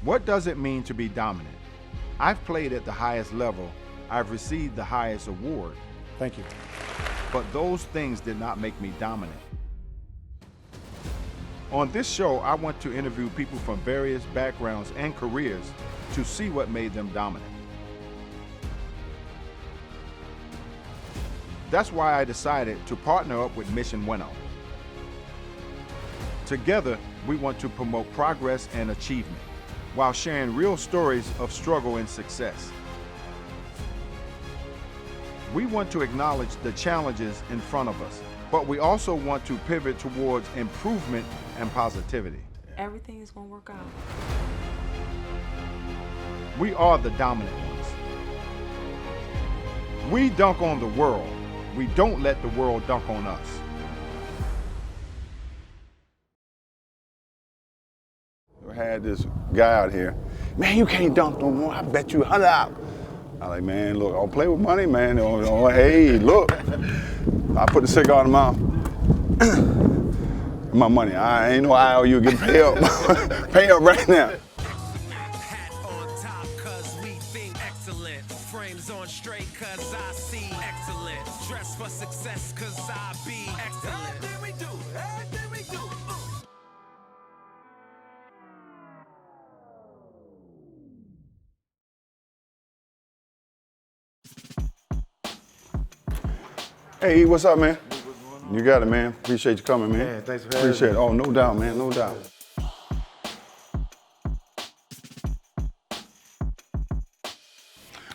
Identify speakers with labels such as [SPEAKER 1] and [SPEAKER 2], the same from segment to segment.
[SPEAKER 1] What does it mean to be dominant? I've played at the highest level. I've received the highest award.
[SPEAKER 2] Thank you.
[SPEAKER 1] But those things did not make me dominant. On this show, I want to interview people from various backgrounds and careers to see what made them dominant. That's why I decided to partner up with Mission Winnow. Together, we want to promote progress and achievement while sharing real stories of struggle and success. We want to acknowledge the challenges in front of us, but we also want to pivot towards improvement and positivity.
[SPEAKER 3] Everything is going to work out.
[SPEAKER 1] We are the dominant ones. We dunk on the world. We don't let the world dunk on us.
[SPEAKER 4] I had this guy out here, man, you can't dunk no more. I bet you $100. I'm like, man, look, don't play with money, man. Hey, look. I put the cigar in my mouth. My money, I ain't no IOU getting paid up. Pay up right now.
[SPEAKER 5] Hat on top, cause we think excellent. Frames on straight, cause I see excellent. Dress for success, cause I be excellent. Everything we do, everything we do.
[SPEAKER 4] Hey, what's up, man? You got it, man. Appreciate you coming, man.
[SPEAKER 2] Yeah, thanks for having
[SPEAKER 4] Appreciate
[SPEAKER 2] me.
[SPEAKER 4] it. Oh, no doubt, man, no doubt.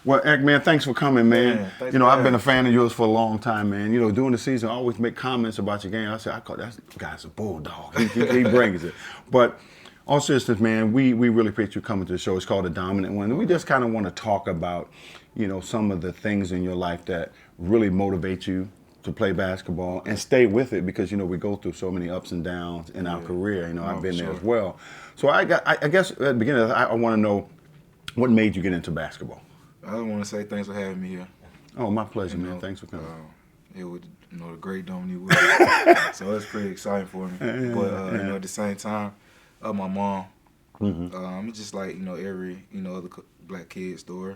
[SPEAKER 4] Well, Eric, man, thanks for coming, man.
[SPEAKER 2] Yeah, thanks
[SPEAKER 4] you know,
[SPEAKER 2] for
[SPEAKER 4] I've been
[SPEAKER 2] having
[SPEAKER 4] a fan of yours for a long time, man. You know, during the season, I always make comments about your game. I say, I call that guy's a bulldog. He brings it. But all seriousness, man, we really appreciate you coming to the show. It's called The Dominant One. And we just kind of want to talk about, you know, some of the things in your life that really motivate you to play basketball and stay with it, because, you know, we go through so many ups and downs in our career. You know, I've been there as well. So I guess at the beginning, I want to know what made you get into basketball.
[SPEAKER 6] I just want to say thanks for having me here.
[SPEAKER 4] Oh, my pleasure, man. Thanks for coming.
[SPEAKER 6] It was, the great Dominique Wood. So it's pretty exciting for me. But you know, at the same time, my mom, it's just like, you know, every, you know, other black kid story.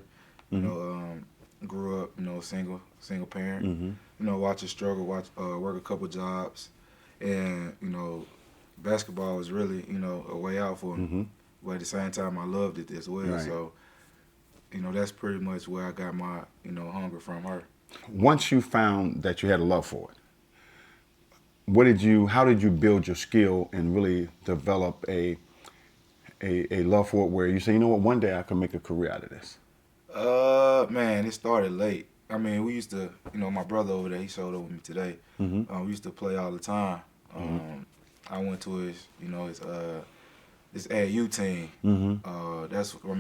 [SPEAKER 6] You know, grew up, you know, single parent. You know, watch her struggle, work a couple jobs, and, you know, basketball was really, you know, a way out for me. But at the same time, I loved it as well. Right. So, you know, that's pretty much where I got my, you know, hunger from her.
[SPEAKER 4] Once you found that you had a love for it, how did you build your skill and really develop a love for it where you say, you know what, one day I can make a career out of this?
[SPEAKER 6] Man, it started late. I mean, we used to, you know, my brother over there, he showed up with me today. We used to play all the time. I went to his, you know, his AAU team.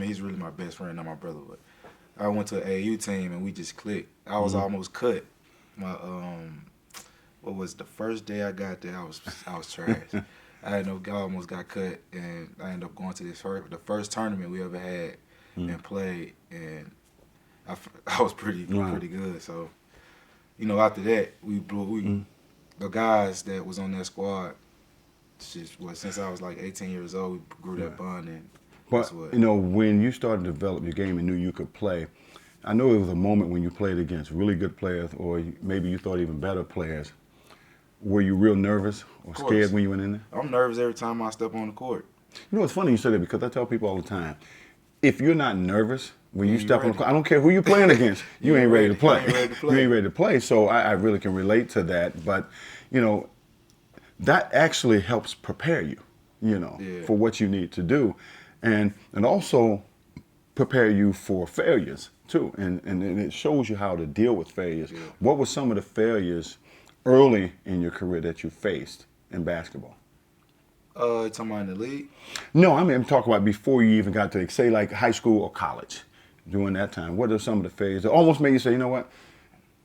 [SPEAKER 6] He's really my best friend, not my brother, but I went to an AAU team and we just clicked. I was almost cut. My what was the first day I got there? I was trash. I almost got cut, and I ended up going to the first tournament we ever had and played, and I was pretty good. So, you know, after that the guys that was on that squad. Since I was like 18 years old, we grew that bond. And
[SPEAKER 4] but, you know, when you started to develop your game and knew you could play, I know it was a moment when you played against really good players, or maybe you thought even better players. Were you real nervous or scared when you went in there?
[SPEAKER 6] I'm nervous every time I step on the court.
[SPEAKER 4] You know, it's funny you say that, because I tell people all the time, if you're not nervous when you step on the court, I don't care who you're playing against, you ain't ready to play. You ain't ready to play. So I really can relate to that. But, you know, that actually helps prepare you, you know, for what you need to do, and also prepare you for failures too, and it shows you how to deal with failures. What were some of the failures early in your career that you faced in basketball?
[SPEAKER 6] Talking about in the league?
[SPEAKER 4] No, I mean, I'm talking about before you even got to, say, like high school or college. During that time, what are some of the failures that almost made you say, you know what,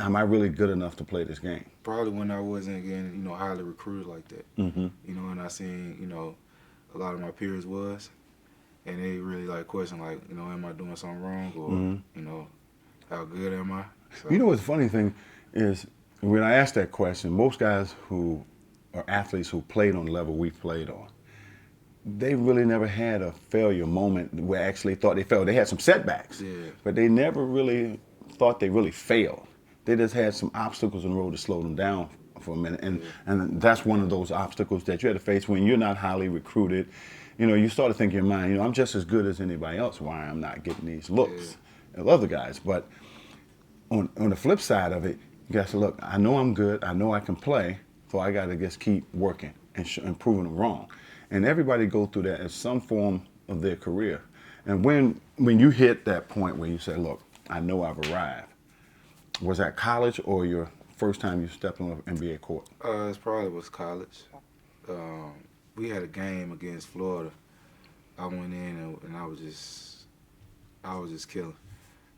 [SPEAKER 4] am I really good enough to play this game?
[SPEAKER 6] Probably when I wasn't getting, you know, highly recruited like that. You know, and I seen, you know, a lot of my peers was, and they really like question, like, you know, am I doing something wrong, or you know, how good am I? So,
[SPEAKER 4] you know, what's the funny thing is, when I ask that question, most guys who are athletes who played on the level we played on, they really never had a failure moment where actually thought they failed. They had some setbacks, but they never really thought they really failed. They just had some obstacles in the road to slow them down for a minute, and that's one of those obstacles that you had to face when you're not highly recruited. You start to think in your mind, I'm just as good as anybody else. Why I'm not getting these looks as other guys? But on the flip side of it, you got to say, look, I know I'm good. I know I can play, so I got to just keep working and proving them wrong. And everybody go through that in some form of their career. And when you hit that point where you say, look, I know I've arrived, was that college or your first time you stepped on an NBA court?
[SPEAKER 6] It probably was college. We had a game against Florida. I went in and I was just killing.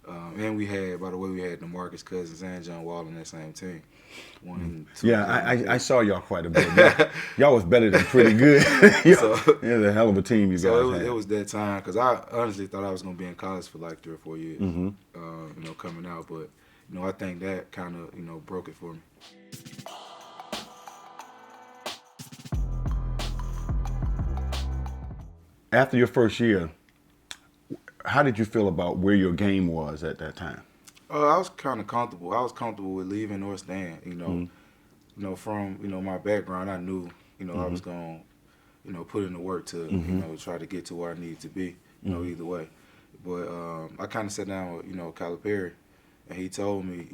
[SPEAKER 6] And we had, by the way, we had DeMarcus Cousins and John Wall on that same team.
[SPEAKER 4] I saw y'all quite a bit. Y'all was better than pretty good.
[SPEAKER 6] So,
[SPEAKER 4] it was a hell of a team you guys had.
[SPEAKER 6] It was that time because I honestly thought I was going to be in college for like 3 or 4 years, coming out. But, I think that kind of, broke it for me.
[SPEAKER 4] After your first year, how did you feel about where your game was at that time?
[SPEAKER 6] I was kind of comfortable. I was comfortable with leaving or staying. From my background, I knew I was going to put in the work to try to get to where I needed to be. Either way. But I kind of sat down with Calipari, and he told me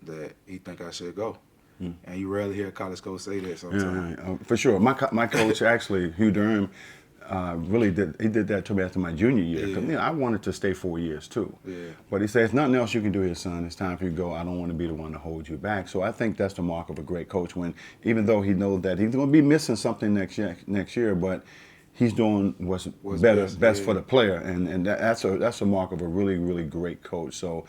[SPEAKER 6] that he think I should go. And you rarely hear a college coach say that sometimes.
[SPEAKER 4] Yeah, for sure. My coach actually, Hugh Durham, really did that to me after my junior year. Because I wanted to stay 4 years too. Yeah. But he said, "There's nothing else you can do here, son. It's time for you to go. I don't want to be the one to hold you back." So I think that's the mark of a great coach. When even though he knows that he's going to be missing something next year, but he's doing what's best for the player, and that's a mark of a really, really great coach. So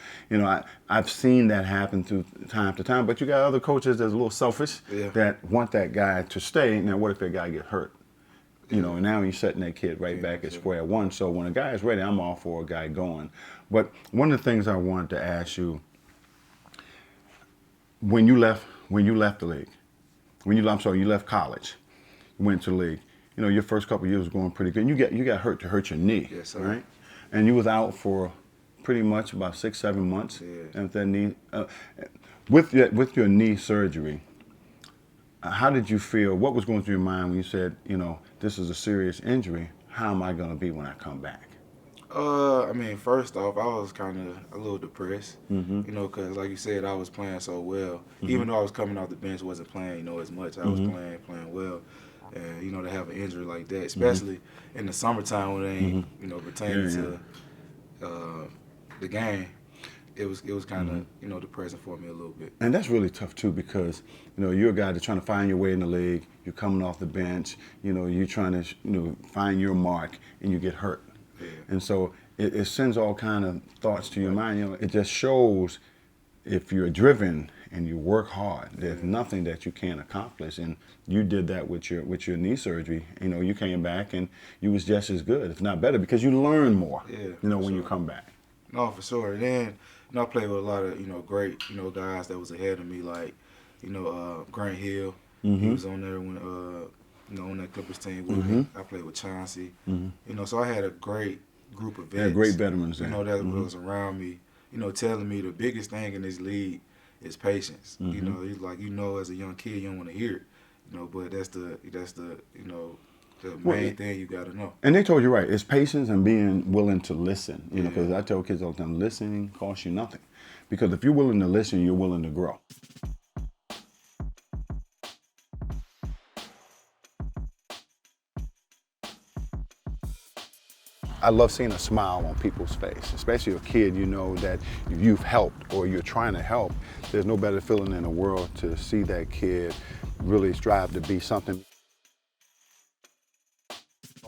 [SPEAKER 4] I've seen that happen through time to time. But you got other coaches that's a little selfish that want that guy to stay. Now what if that guy get hurt? And now you're setting that kid right back at square one. So when a guy is ready, I'm all for a guy going. But one of the things I wanted to ask you, when you left the league, you left college, you went to the league. Your first couple of years was going pretty good. And you got hurt your knee,
[SPEAKER 6] yes, sir.
[SPEAKER 4] Right? And you was out for pretty much about 6-7 months. Yeah. And that knee, with your knee surgery. How did you feel? What was going through your mind when you said, this is a serious injury? How am I going to be when I come back?
[SPEAKER 6] First off, I was kind of a little depressed, because like you said, I was playing so well. Even though I was coming off the bench, wasn't playing, as much. I was playing well. And, to have an injury like that, especially in the summertime when it ain't, pertaining to the game. It was kind of depressing for me a little bit.
[SPEAKER 4] And that's really tough too, because you're a guy that's trying to find your way in the league. You're coming off the bench. You're trying to find your mark, and you get hurt. Yeah. And so it sends all kind of thoughts to your mind. It just shows if you're driven and you work hard, there's nothing that you can't accomplish. And you did that with your knee surgery. You came back and you was just as good, if not better, because you learn more. Yeah, when you come back.
[SPEAKER 6] No, for sure. And then I played with a lot of great guys that was ahead of me, like Grant Hill. He was on there when on that Clippers team with me. I played with Chauncey. So I had a great group of vets.
[SPEAKER 4] Yeah, great veterans there.
[SPEAKER 6] That was around me. telling me the biggest thing in this league is patience. He's like, as a young kid, you don't want to hear it. But that's the the main thing you got to know.
[SPEAKER 4] And they told you right. It's patience and being willing to listen. Because I tell kids all the time, listening costs you nothing. Because if you're willing to listen, you're willing to grow. I love seeing a smile on people's face, especially a kid that you've helped or you're trying to help. There's no better feeling in the world to see that kid really strive to be something.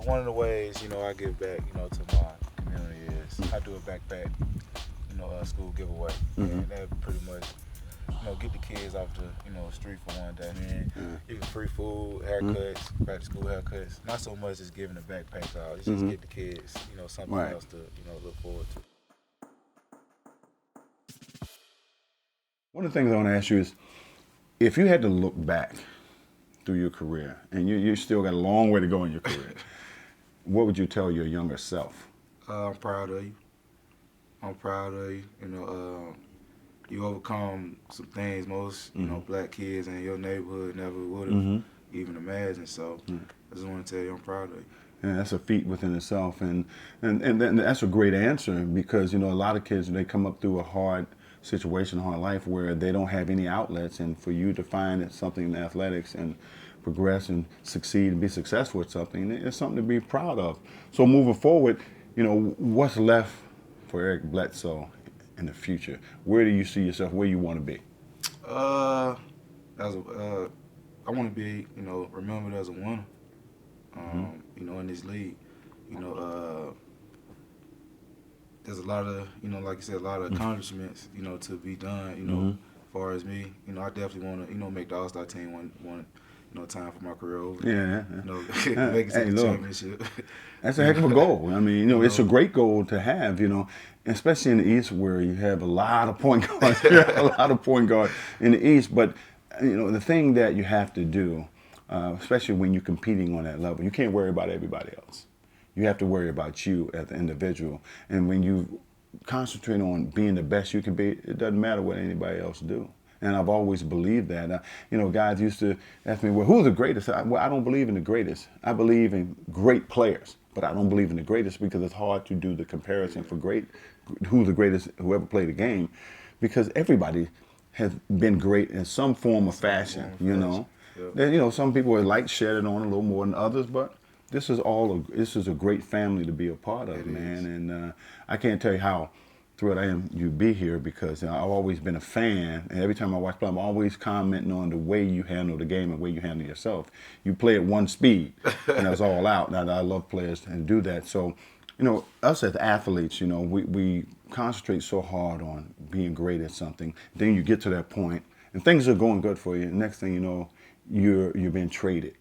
[SPEAKER 6] One of the ways, I give back, to my community is I do a backpack, school giveaway. And that pretty much, get the kids off the, street for one day. Even free food, haircuts, back to school haircuts. Not so much as giving the backpacks out. It's just get the kids, something else to, look forward to.
[SPEAKER 4] One of the things I want to ask you is, if you had to look back through your career, and you still got a long way to go in your career, what would you tell your younger self?
[SPEAKER 6] I'm proud of you. I'm proud of you. You know, you overcome some things most, you know, black kids in your neighborhood never would have even imagined. So I just want to tell you I'm proud of you.
[SPEAKER 4] Yeah, that's a feat within itself, and that's a great answer, because you know a lot of kids, they come up through a hard situation, hard life, where they don't have any outlets, and for you to find something in athletics and progress and succeed and be successful at something, it's something to be proud of. So moving forward, you know, what's left for Eric Bledsoe in the future? Where do you see yourself? Where you want to be?
[SPEAKER 6] I want to be, you know, remembered as a winner. You know, in this league, you know, there's a lot of, you know, like you said, a lot of accomplishments, you know, to be done. You know, as far as me, you know, I definitely want to, you know, make the All-Star team one, you know, time for my career over.
[SPEAKER 4] Yeah.
[SPEAKER 6] You know, make it to the championship.
[SPEAKER 4] That's a heck of a goal. I mean, you know, it's a great goal to have, you know, especially in the East, where you have a lot of point guards. You have a lot of point guards in the East. But, you know, the thing that you have to do, especially when you're competing on that level, you can't worry about everybody else. You have to worry about you as an individual. And when you concentrate on being the best you can be, it doesn't matter what anybody else do. And I've always believed that. You know, guys used to ask me, well, who's the greatest? Well, I don't believe in the greatest. I believe in great players, but I don't believe in the greatest, because it's hard to do the comparison for who's the greatest who ever played the game, because everybody has been great in some form or fashion, you know. Yep. You know, some people like shed it on a little more than others, but this is a great family to be a part of, man. And I can't tell you how thrilled I am you be here, because you know, I've always been a fan, and every time I watch play, I'm always commenting on the way you handle the game and the way you handle yourself. You play at one speed, and that's all out. Now, I love players and do that. So, you know, us as athletes, you know, we concentrate so hard on being great at something. Then you get to that point, and things are going good for you. And next thing you know, you're being traded.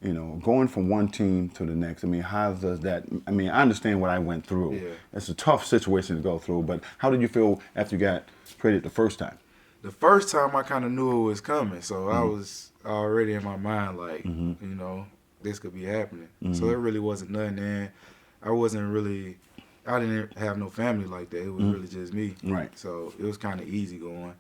[SPEAKER 4] You know, going from one team to the next. I mean, how does that? I mean, I understand what I went through. Yeah. It's a tough situation to go through. But how did you feel after you got traded the first time?
[SPEAKER 6] The first time, I kind of knew it was coming, so I was already in my mind like, you know, this could be happening. So it really wasn't nothing. And I didn't have no family like that. It was really just me.
[SPEAKER 4] Right.
[SPEAKER 6] So it was kind of easy going,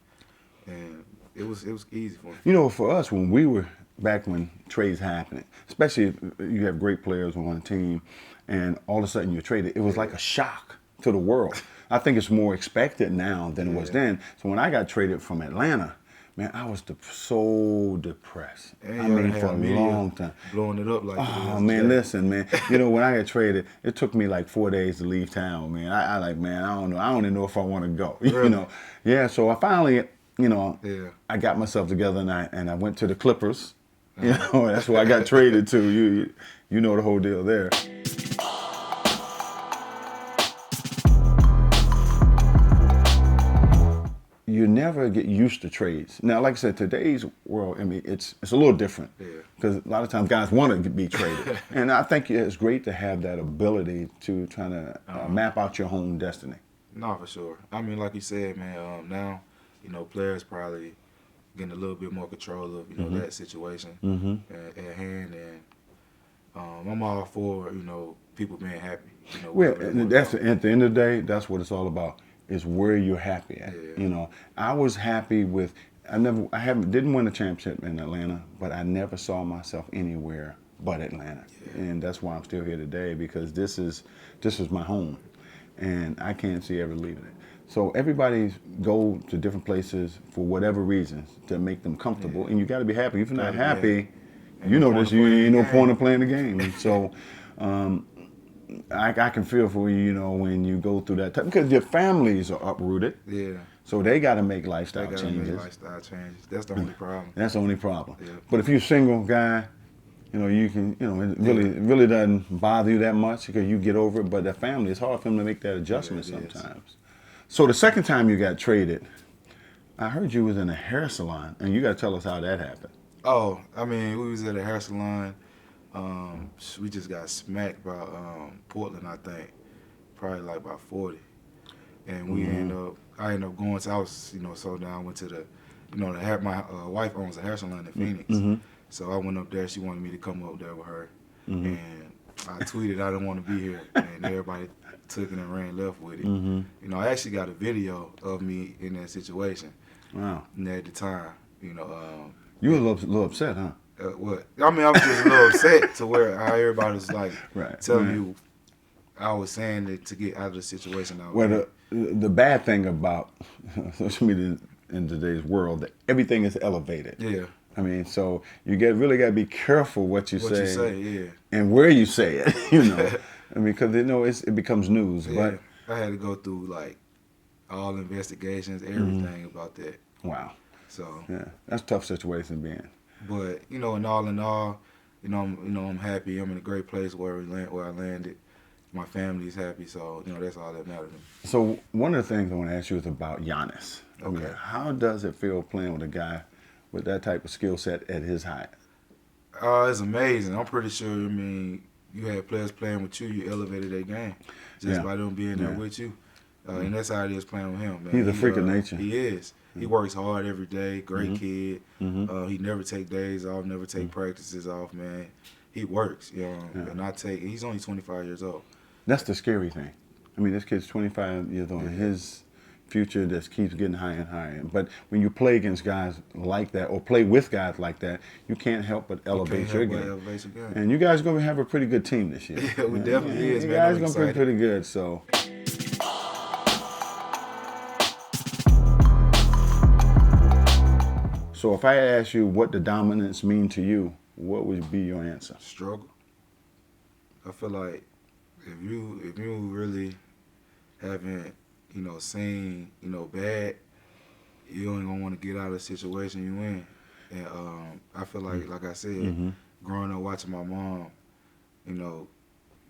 [SPEAKER 6] and it was easy for me.
[SPEAKER 4] You know, for us, when we were back when trades happening, especially if you have great players on one team, and all of a sudden you're traded, it was like a shock to the world. I think it's more expected now than it was then. So when I got traded from Atlanta, man, I was so depressed.
[SPEAKER 6] And
[SPEAKER 4] I mean, for a long time.
[SPEAKER 6] Blowing it up like
[SPEAKER 4] oh, man, listen, man. You know, when I got traded, it took me like 4 days to leave town, man. I like, man, I don't know. I don't even know if I want to go.
[SPEAKER 6] Really?
[SPEAKER 4] You know? Yeah, so I finally, you know, I got myself together, and I went to the Clippers. You know, that's where I got traded to. You know the whole deal there. You never get used to trades. Now, like I said, today's world, I mean, it's a little different. Because a lot of times guys want to be traded. And I think it's great to have that ability to try to map out your own destiny.
[SPEAKER 6] No, for sure. I mean, like you said, man, now, you know, players probably getting a little bit more control of, you know, that situation at hand. And I'm all for, you know, people being happy. You know,
[SPEAKER 4] well, that's at the end of the day, that's what it's all about. Is where you're happy at. You know, I was happy with. Didn't win a championship in Atlanta, but I never saw myself anywhere but Atlanta, and that's why I'm still here today, because this is my home, and I can't see ever leaving it. So everybody go to different places for whatever reasons to make them comfortable, and you got to be happy. If you're not happy, you know this. You ain't no point in playing the game. And so. I can feel for you, you know, when you go through that time, because your families are uprooted.
[SPEAKER 6] Yeah.
[SPEAKER 4] So they got to make lifestyle changes.
[SPEAKER 6] That's the only problem.
[SPEAKER 4] That's the only problem.
[SPEAKER 6] Yeah.
[SPEAKER 4] But if you're a single guy, you know, you can, you know, it really doesn't bother you that much because you get over it. But that family, it's hard for them to make that adjustment sometimes. So the second time you got traded, I heard you was in a hair salon, and you got to tell us how that happened.
[SPEAKER 6] Oh, I mean, we was at a hair salon. We just got smacked by Portland, I think, probably like by 40, and I ended up going. So I was, you know, so down. I went to my wife owns a hair salon in Phoenix, so I went up there. She wanted me to come up there with her, and I tweeted I didn't want to be here, and everybody took it and ran left with it. You know, I actually got a video of me in that situation.
[SPEAKER 4] Wow.
[SPEAKER 6] And at the time, you know.
[SPEAKER 4] You were a little upset, huh?
[SPEAKER 6] What? I mean, I was just a little upset to where how everybody was like telling
[SPEAKER 4] right.
[SPEAKER 6] you I was saying that to get out of the situation.
[SPEAKER 4] Well, the bad thing about social media in today's world, that everything is elevated.
[SPEAKER 6] Yeah.
[SPEAKER 4] I mean, so you really got to be careful what you say,
[SPEAKER 6] yeah,
[SPEAKER 4] and where you say it. You know, I mean, because it becomes news.
[SPEAKER 6] Yeah.
[SPEAKER 4] But
[SPEAKER 6] I had to go through like all investigations, everything about that.
[SPEAKER 4] Wow.
[SPEAKER 6] So
[SPEAKER 4] yeah, that's a tough situation to be in.
[SPEAKER 6] But you know, in all, I'm happy. I'm in a great place where I landed. My family's happy, so you know that's all that matters to me.
[SPEAKER 4] So one of the things I want to ask you is about Giannis. I mean, how does it feel playing with a guy with that type of skill set at his height?
[SPEAKER 6] It's amazing. I'm pretty sure. I mean, you had players playing with you. You elevated their game just by them being there with you, and that's how it is playing with him. Man.
[SPEAKER 4] He's a freak of nature.
[SPEAKER 6] He is. He works hard every day. Great kid. He never take days off. Never take practices off. Man, he works. You know, and he's only 25 years old.
[SPEAKER 4] That's the scary thing. I mean, this kid's 25 years old, and his future just keeps getting higher and higher. But when you play against guys like that, or play with guys like that, you can't help but elevate your game. And you guys are going to have a pretty good team this year.
[SPEAKER 6] Yeah, we definitely is, man.
[SPEAKER 4] You guys are going to be pretty good, so. So if I ask you what the dominance mean to you, what would be your answer?
[SPEAKER 6] Struggle. I feel like if you really haven't, seen, bad, you ain't gonna want to get out of the situation you in. And I feel like I said, growing up watching my mom,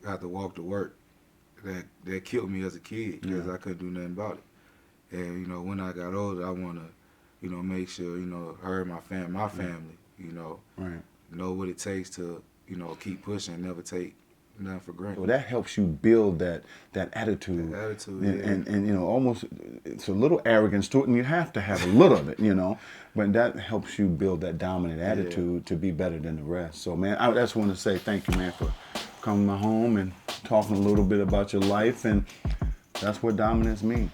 [SPEAKER 6] have to walk to work, that killed me as a kid because I couldn't do nothing about it. And when I got older, I wanna, make sure, her and my family, know what it takes to, keep pushing, never take nothing for granted.
[SPEAKER 4] Well, that helps you build that attitude.
[SPEAKER 6] That attitude,
[SPEAKER 4] and almost it's a little arrogance to it, and you have to have a little of it, But that helps you build that dominant attitude to be better than the rest. So, man, I just want to say thank you, man, for coming to my home and talking a little bit about your life, and that's what dominance means.